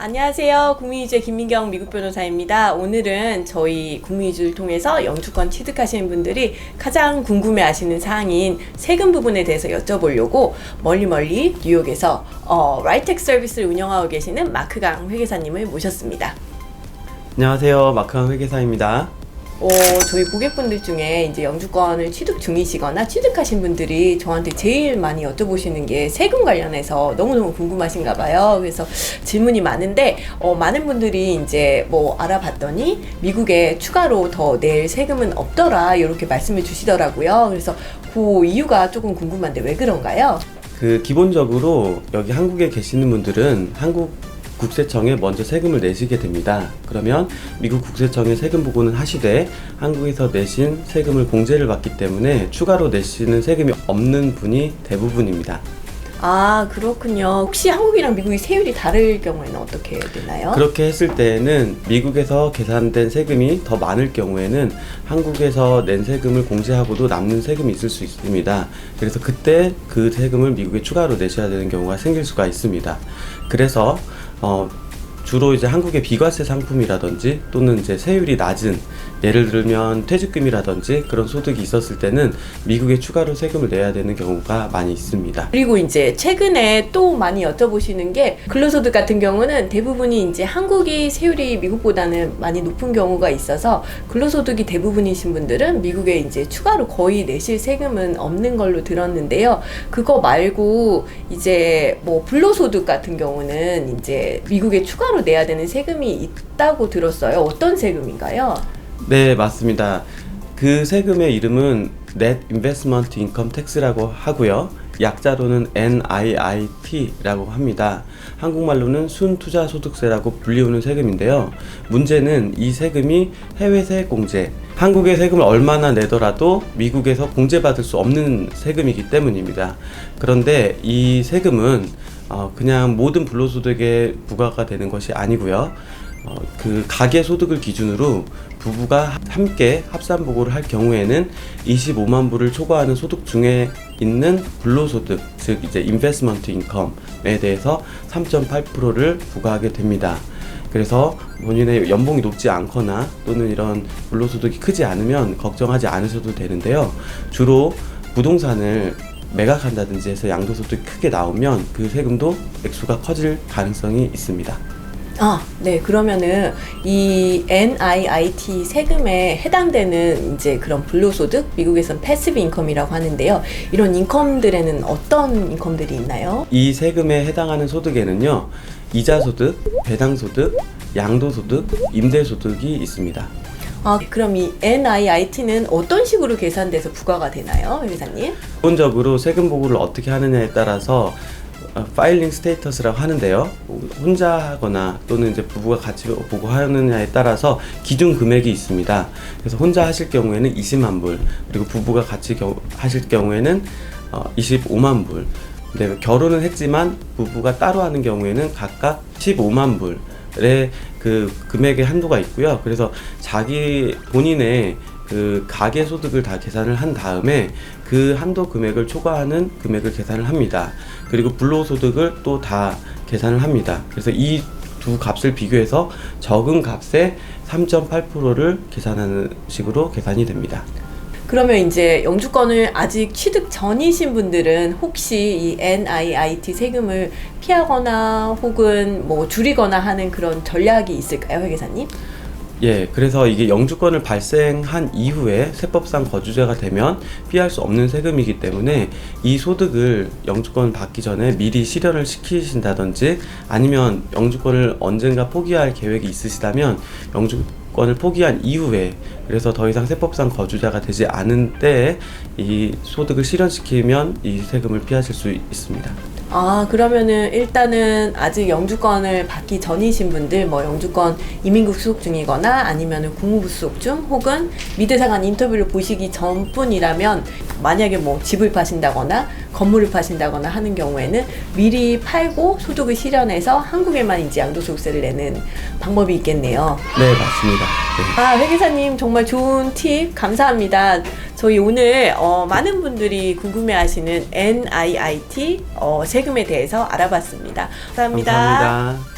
안녕하세요. 국민이주의 김민경 미국 변호사입니다. 오늘은 저희 국민이주를 통해서 영주권 취득하시는 분들이 가장 궁금해하시는 사항인 세금 부분에 대해서 여쭤보려고 멀리 뉴욕에서 라이텍 서비스를 운영하고 계시는 마크강 회계사님을 모셨습니다. 안녕하세요. 마크강 회계사입니다. 저희 고객분들 중에 이제 영주권을 취득 중이시거나 취득하신 분들이 저한테 제일 많이 여쭤보시는 게 세금 관련해서 너무너무 궁금하신가 봐요. 그래서 질문이 많은데, 많은 분들이 이제 뭐 알아봤더니 미국에 추가로 더 낼 세금은 없더라, 이렇게 말씀을 주시더라고요. 그래서 그 이유가 조금 궁금한데 왜 그런가요? 기본적으로 여기 한국에 계시는 분들은 한국 국세청에 먼저 세금을 내시게 됩니다. 그러면 미국 국세청에 세금 보고는 하시되 한국에서 내신 세금을 공제를 받기 때문에 추가로 내시는 세금이 없는 분이 대부분입니다. 아, 그렇군요. 혹시 한국이랑 미국이 세율이 다를 경우에는 어떻게 되나요? 그렇게 했을 때에는 미국에서 계산된 세금이 더 많을 경우에는 한국에서 낸 세금을 공제하고도 남는 세금이 있을 수 있습니다. 그래서 그때 그 세금을 미국에 추가로 내셔야 되는 경우가 생길 수가 있습니다. 그래서 주로 이제 한국의 비과세 상품이라든지 또는 이제 세율이 낮은, 예를 들면 퇴직금이라든지 그런 소득이 있었을 때는 미국에 추가로 세금을 내야 되는 경우가 많이 있습니다. 그리고 이제 최근에 또 많이 여쭤보시는 게 근로소득 같은 경우는 대부분이 이제 한국이 세율이 미국보다는 많이 높은 경우가 있어서 근로소득이 대부분이신 분들은 미국에 이제 추가로 거의 내실 세금은 없는 걸로 들었는데요. 그거 말고 이제 뭐 불로소득 같은 경우는 이제 미국에 추가로 내야 되는 세금이 있다고 들었어요. 어떤 세금인가요? 네, 맞습니다. 그 세금의 이름은 Net Investment Income Tax라고 하고요. 약자로는 NIIT라고 합니다. 한국말로는 순투자소득세라고 불리우는 세금인데요. 문제는 이 세금이 해외세 공제, 한국의 세금을 얼마나 내더라도 미국에서 공제받을 수 없는 세금이기 때문입니다. 그런데 이 세금은 그냥 모든 불로소득에 부과가 되는 것이 아니고요. 그 가계 소득을 기준으로 부부가 함께 합산 보고를 할 경우에는 25만 불을 초과하는 소득 중에 있는 불로소득, 즉 이제 인베스트먼트 인컴에 대해서 3.8%를 부과하게 됩니다. 그래서 본인의 연봉이 높지 않거나 또는 이런 불로소득이 크지 않으면 걱정하지 않으셔도 되는데요. 주로 부동산을 매각한다든지 해서 양도소득이 크게 나오면 그 세금도 액수가 커질 가능성이 있습니다. 네. 그러면은 이 NIIT 세금에 해당되는 이제 그런 불로소득, 미국에선 패시브 인컴이라고 하는데요. 이런 인컴들에는 어떤 인컴들이 있나요? 이 세금에 해당하는 소득에는요, 이자소득, 배당소득, 양도소득, 임대소득이 있습니다. 그럼 이 NIIT는 어떤 식으로 계산돼서 부과가 되나요, 회사님? 기본적으로 세금 보고를 어떻게 하느냐에 따라서 파일링 스테이터스라고 하는데요. 혼자 하거나 또는 이제 부부가 같이 보고하느냐에 따라서 기준 금액이 있습니다. 그래서 혼자 하실 경우에는 20만 불, 그리고 부부가 같이 하실 경우에는 25만 불. 근데 결혼은 했지만 부부가 따로 하는 경우에는 각각 15만 불의 그 금액의 한도가 있고요. 그래서 본인의 그 가계 소득을 다 계산을 한 다음에 그 한도 금액을 초과하는 금액을 계산을 합니다. 그리고 불로소득을 또 다 계산을 합니다. 그래서 이 두 값을 비교해서 적은 값의 3.8%를 계산하는 식으로 계산이 됩니다. 그러면 이제 영주권을 아직 취득 전이신 분들은 혹시 이 NIIT 세금을 피하거나 혹은 뭐 줄이거나 하는 그런 전략이 있을까요, 회계사님? 예, 그래서 이게 영주권을 발생한 이후에 세법상 거주자가 되면 피할 수 없는 세금이기 때문에 이 소득을 영주권을 받기 전에 미리 실현을 시키신다든지 아니면 영주권을 언젠가 포기할 계획이 있으시다면 영주권을 포기한 이후에, 그래서 더 이상 세법상 거주자가 되지 않은 때에 이 소득을 실현시키면 이 세금을 피하실 수 있습니다. 그러면은 일단은 아직 영주권을 받기 전이신 분들, 뭐 영주권 이민국 수속 중이거나 아니면은 국무부 수속 중 혹은 미대사관 인터뷰를 보시기 전뿐이라면 만약에 뭐 집을 파신다거나 건물을 파신다거나 하는 경우에는 미리 팔고 소득을 실현해서 한국에만 이제 양도소득세를 내는 방법이 있겠네요. 네, 맞습니다. 네. 회계사님 정말 좋은 팁 감사합니다. 저희 오늘 많은 분들이 궁금해하시는 NIIT 세금에 대해서 알아봤습니다. 감사합니다. 감사합니다.